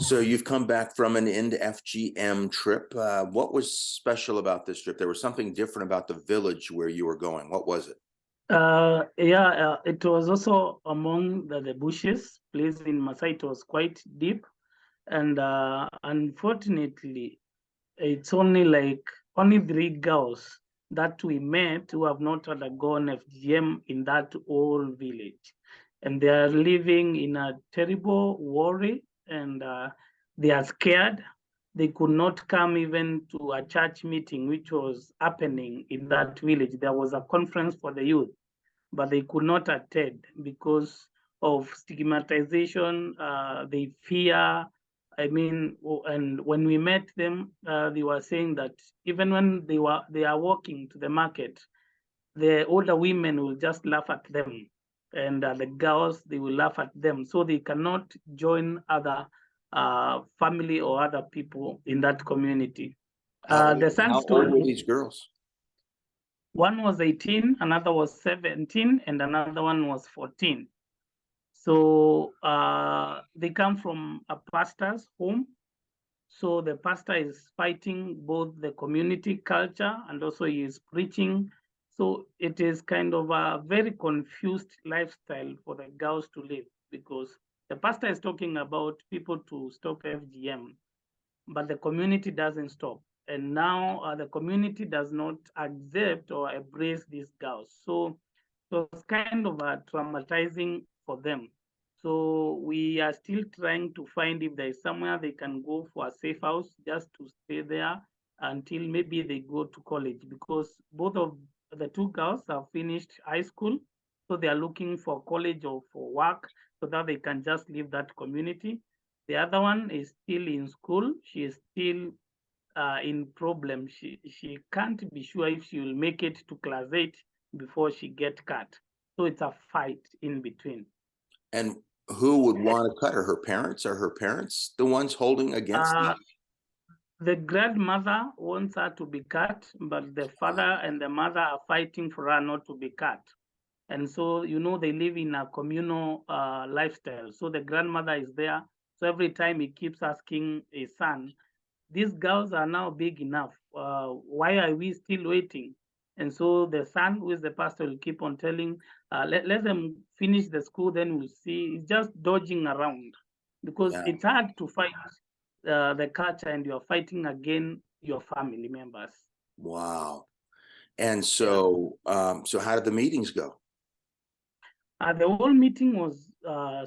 So you've come back from an End FGM trip. What was special about this trip? There was something different about the village where you were going. What was it? It was also among the bushes, place in Masai. It was quite deep, and unfortunately, it's only 3 girls that we met who have not undergone FGM in that whole village, and they are living in a terrible worry, and they are scared. They could not come even to a church meeting which was happening in that village. There was a conference for the youth, but they could not attend because of stigmatization. They fear. And when we met them, they were saying that even when they are walking to the market, the older women will just laugh at them, and the girls, they will laugh at them, so they cannot join other family or other people in that community. The How sons old were told these girls? one was 18, another was 17, and another one was 14. So they come from a pastor's home. So the pastor is fighting both the community culture and also he is preaching. So it is kind of a very confused lifestyle for the girls to live, because the pastor is talking about people to stop FGM, but the community doesn't stop. And now the community does not accept or embrace these girls. So it's kind of traumatizing for them. So we are still trying to find if there is somewhere they can go for a safe house just to stay there until maybe they go to college, because both of the 2 girls have finished high school. So they are looking for college or for work so that they can just leave that community. The other one is still in school. She is still in problem. She can't be sure if she will make it to class 8 before she get cut. So it's a fight in between. And who would want to cut her? Her parents? Are her parents the ones holding against them? The grandmother wants her to be cut, but the father and the mother are fighting for her not to be cut. And so, they live in a communal lifestyle. So the grandmother is there. So every time he keeps asking his son, these girls are now big enough. Why are we still waiting? And so the son, who is the pastor, will keep on telling, let them finish the school, then we'll see. It's just dodging around, because Yeah. it's hard to fight the culture and you're fighting again your family members. Wow. And so, so how did the meetings go? The whole meeting was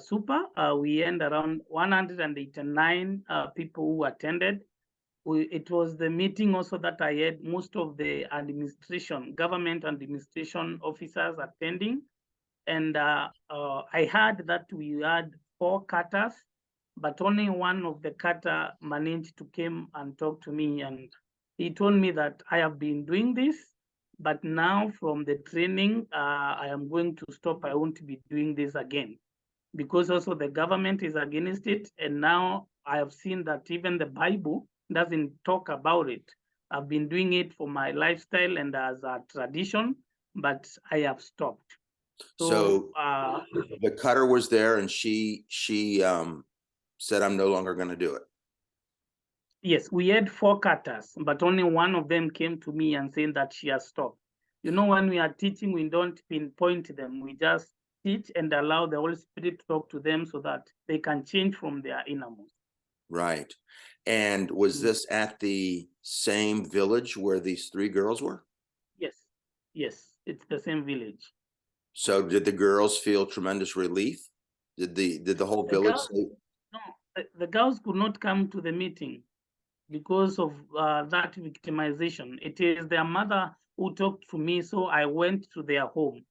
super. We had around 189 people who attended. It was the meeting also that I had most of the government administration officers attending. And I heard that we had 4 cutters, but only one of the cutter managed to come and talk to me. And he told me that I have been doing this, but now from the training, I am going to stop. I won't be doing this again, because also the government is against it. And now I have seen that even the Bible doesn't talk about it. I've been doing it for my lifestyle and as a tradition, but I have stopped. So the cutter was there and she said, I'm no longer going to do it. Yes, we had 4 cutters, but only one of them came to me and saying that she has stopped. When we are teaching, we don't pinpoint them. We just teach and allow the Holy Spirit to talk to them so that they can change from their innermost. Right. And was this at the same village where these 3 girls were? Yes, it's the same village. So did the girls feel tremendous relief? Did the whole village say? No, the girls could not come to the meeting because of that victimization. It is their mother who talked to me, so I went to their home.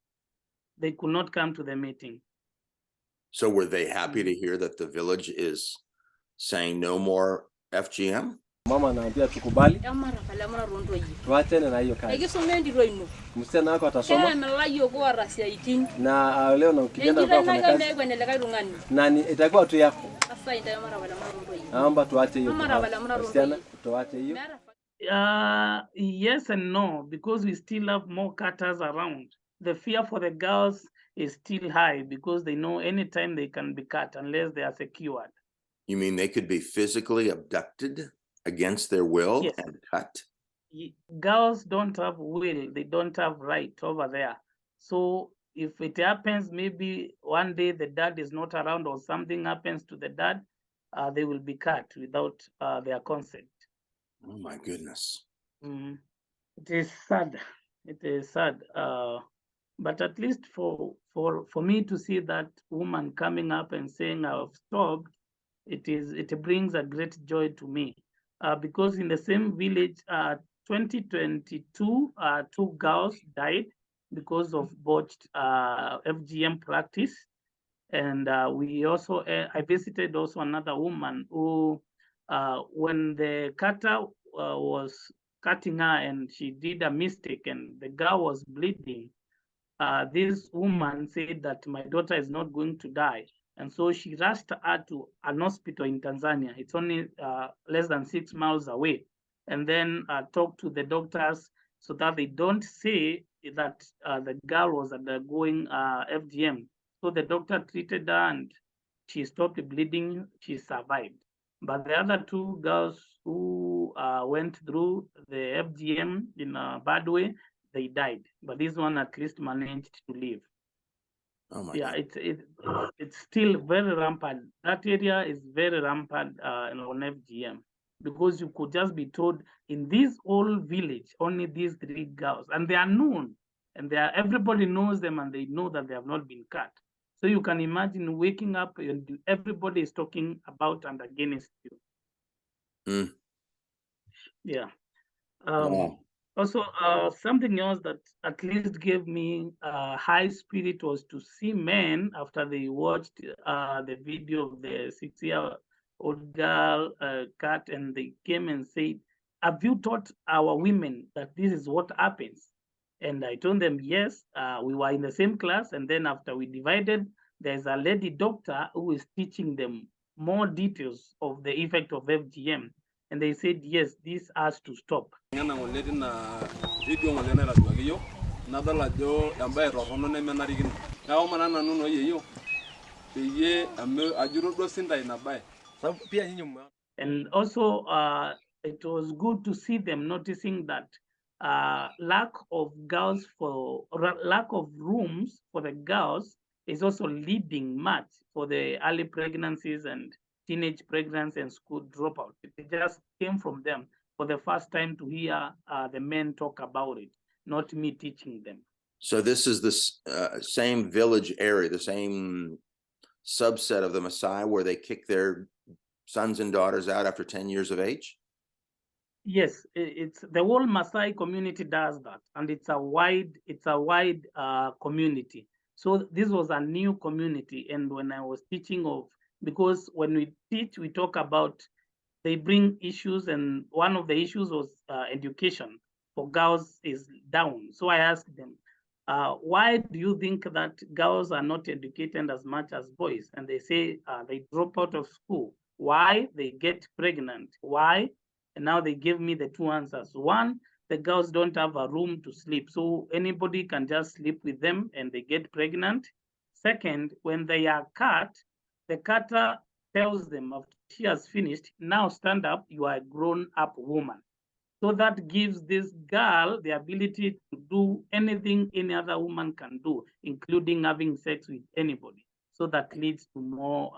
They could not come to the meeting. So were they happy to hear that the village is saying no more FGM? Mama anaambia tukubali. Tuachane na hiyo kazi. Msichana wako atasoma. Na leo na ukijana kwa kufanya kazi. Nani itakuwa tu yako. Naomba tuache hiyo. Msichana tuache hiyo. Yes and no, because we still have more cutters around. The fear for the girls is still high because they know anytime they can be cut unless they are secured. You mean they could be physically abducted against their will Yes. and cut? Girls don't have will, they don't have right over there. So if it happens, maybe one day the dad is not around or something happens to the dad, they will be cut without their consent. Oh my goodness. It is sad. It is sad. But at least for me to see that woman coming up and saying I've stopped, it brings a great joy to me. Because in the same village, 2022, 2 girls died because of botched FGM practice. And we also, I visited also another woman who, when the cutter was cutting her and she did a mistake and the girl was bleeding, this woman said that my daughter is not going to die. And so she rushed her to an hospital in Tanzania. It's only less than 6 miles away. And then talked to the doctors so that they don't say that the girl was undergoing FGM. So the doctor treated her and she stopped bleeding, she survived. But the other 2 girls who went through the FGM in a bad way, they died. But this one at least managed to live. Oh my Yeah, God. it's still very rampant. That area is very rampant on FGM, because you could just be told in this whole village only these 3 girls, and they are known, and everybody knows them, and they know that they have not been cut. So you can imagine waking up and everybody is talking about and against you. Yeah. Wow. Also, something else that at least gave me high spirit was to see men after they watched the video of the 6-year-old girl cut, and they came and said, "Have you taught our women that this is what happens?" And I told them, yes, we were in the same class. And then after we divided, there's a lady doctor who is teaching them more details of the effect of FGM. And they said, yes, this has to stop. And also, it was good to see them noticing that lack of rooms for the girls is also leading much for the early pregnancies and teenage pregnancy and school dropout. It just came from them for the first time to hear the men talk about it, not me teaching them. So this is the same village area, the same subset of the Maasai where they kick their sons and daughters out after 10 years of age? Yes, it's the whole Maasai community does that, and it's a wide community. So this was a new community, and when I was teaching because when we teach, we talk about, they bring issues, and one of the issues was education for girls is down. So I asked them, why do you think that girls are not educated as much as boys? And they say they drop out of school. Why? They get pregnant. Why? And now they give me the 2 answers. One, the girls don't have a room to sleep, so anybody can just sleep with them and they get pregnant. Second, when they are cut, the cutter tells them after she has finished, now stand up, you are a grown-up woman. So that gives this girl the ability to do anything any other woman can do, including having sex with anybody. So that leads to more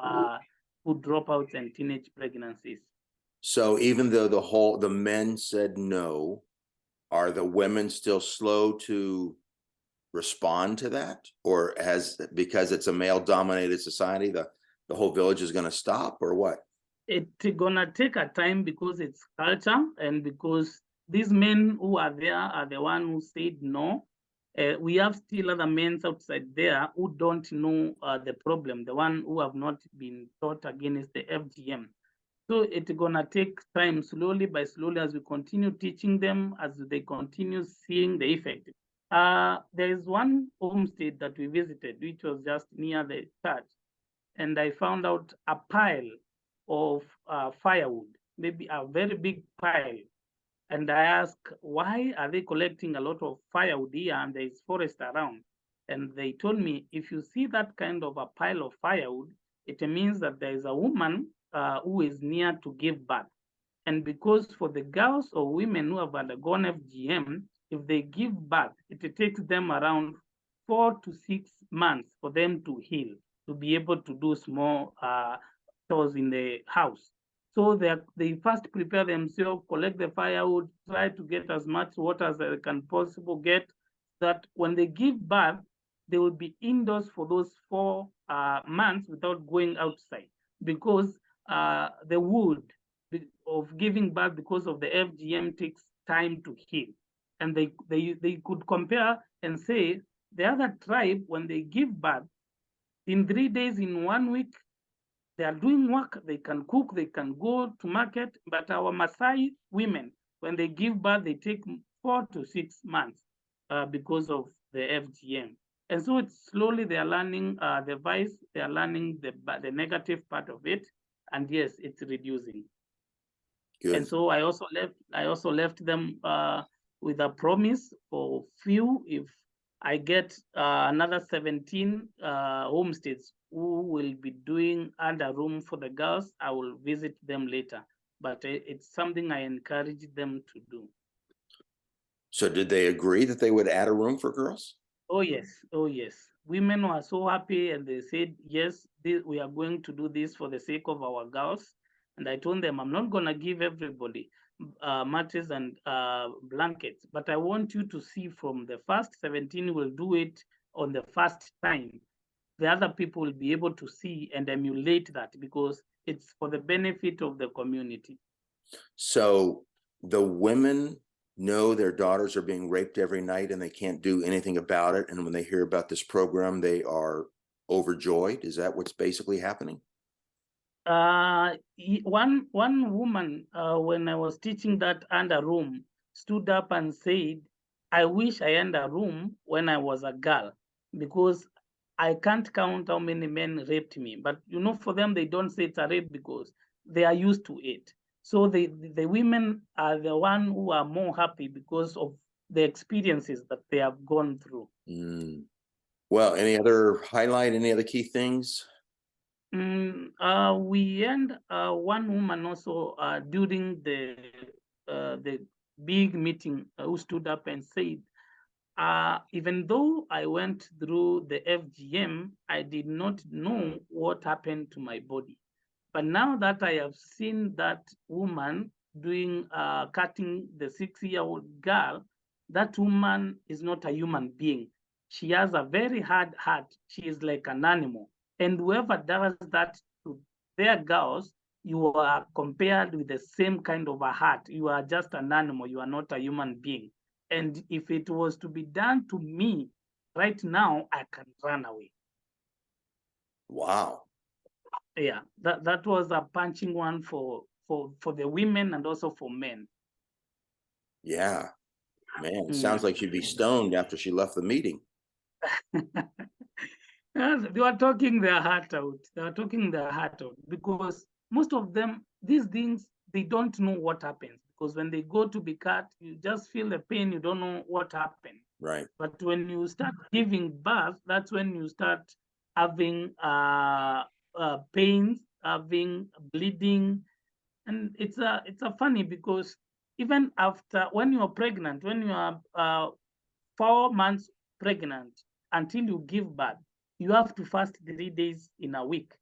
food dropouts and teenage pregnancies. So even though the men said no, are the women still slow to respond to that? Or because it's a male dominated society, the whole village is going to stop, or what? It's gonna take a time because it's culture, and because these men who are there are the one who said no. We have still other men outside there who don't know the problem, the one who have not been taught against the FGM. So it's gonna take time, slowly by slowly, as we continue teaching them, as they continue seeing the effect. There is one homestead that we visited, which was just near the church, and I found out a pile of firewood, maybe a very big pile. And I asked, why are they collecting a lot of firewood here and there is forest around? And they told me, if you see that kind of a pile of firewood, it means that there is a woman who is near to give birth. And because for the girls or women who have undergone FGM, if they give birth, it takes them around 4 to 6 months for them to heal, to be able to do small chores in the house. So they first prepare themselves, collect the firewood, try to get as much water as they can possible get, that when they give birth, they will be indoors for those 4 months without going outside, because the wood of giving birth because of the FGM takes time to heal. And they could compare and say the other tribe, when they give birth, in 3 days, in 1 week, they are doing work, they can cook, they can go to market. But our Maasai women, when they give birth, they take 4 to 6 months because of the FGM. And so it's slowly they are learning the vice, they are learning the negative part of it. And yes, it's reducing. Good. And so I also left them with a promise for few, if I get another 17 homesteads who will be doing under room for the girls, I will visit them later. But it's something I encourage them to do. So did they agree that they would add a room for girls? Oh yes, oh yes. Women were so happy, and they said, yes, we are going to do this for the sake of our girls. And I told them, I'm not going to give everybody mattresses and blankets, but I want you to see from the first 17 will do it on the first time. The other people will be able to see and emulate that, because it's for the benefit of the community. So the women know their daughters are being raped every night and they can't do anything about it. And when they hear about this program, they are overjoyed. Is that what's basically happening? One woman, when I was teaching that under room, stood up and said, I wish I had a room when I was a girl, because I can't count how many men raped me. But for them, they don't say it's a rape because they are used to it. So the women are the one who are more happy because of the experiences that they have gone through. Well, any other highlight, any other key things? We had one woman also during the big meeting who stood up and said, even though I went through the FGM, I did not know what happened to my body. But now that I have seen that woman doing cutting the 6-year-old girl, that woman is not a human being. She has a very hard heart. She is like an animal. And whoever does that to their girls, you are compared with the same kind of a heart. You are just an animal. You are not a human being. And if it was to be done to me right now, I can run away. Wow. Yeah, that was a punching one for the women and also for men. Yeah, man, sounds like she'd be stoned after she left the meeting. They were talking their heart out. They were talking their heart out, because most of them, these things, they don't know what happens, because when they go to be cut, you just feel the pain. You don't know what happened. Right. But when you start giving birth, that's when you start having pains, having bleeding. And it's a funny, because even after, when you're pregnant, when you are 4 months pregnant, until you give birth, you have to fast 3 days in a week,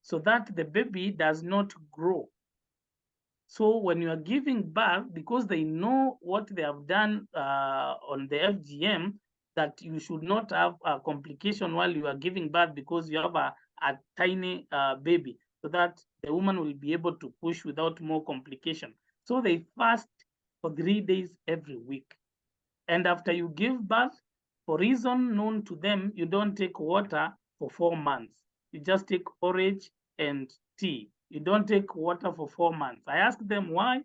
so that the baby does not grow. So when you are giving birth, because they know what they have done on the FGM, that you should not have a complication while you are giving birth, because you have a tiny baby, so that the woman will be able to push without more complication. So they fast for 3 days every week. And after you give birth, for reason known to them, you don't take water for 4 months. You just take orange and tea. You don't take water for 4 months. I asked them why.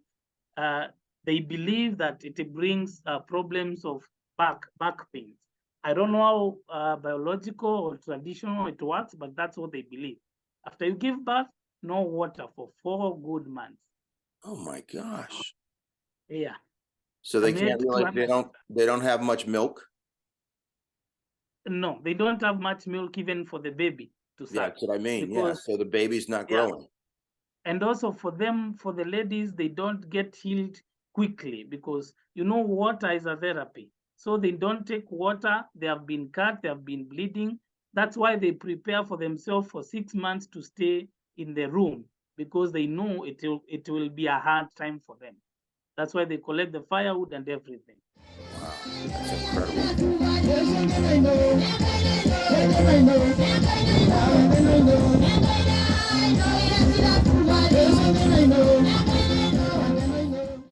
They believe that it brings problems of back pains. I don't know how biological or traditional it works, but that's what they believe. After you give birth, no water for 4 good months. Oh my gosh. Yeah. So they can't really, they don't have much milk? No, they don't have much milk even for the baby to suck. Yeah, that's what I mean. Yeah, so the baby's not growing. And also for them, for the ladies, they don't get healed quickly because water is a therapy. So they don't take water, they have been cut, they have been bleeding. That's why they prepare for themselves for 6 months to stay in the room, because they know it will be a hard time for them. That's why they collect the firewood and everything. Wow, that's incredible.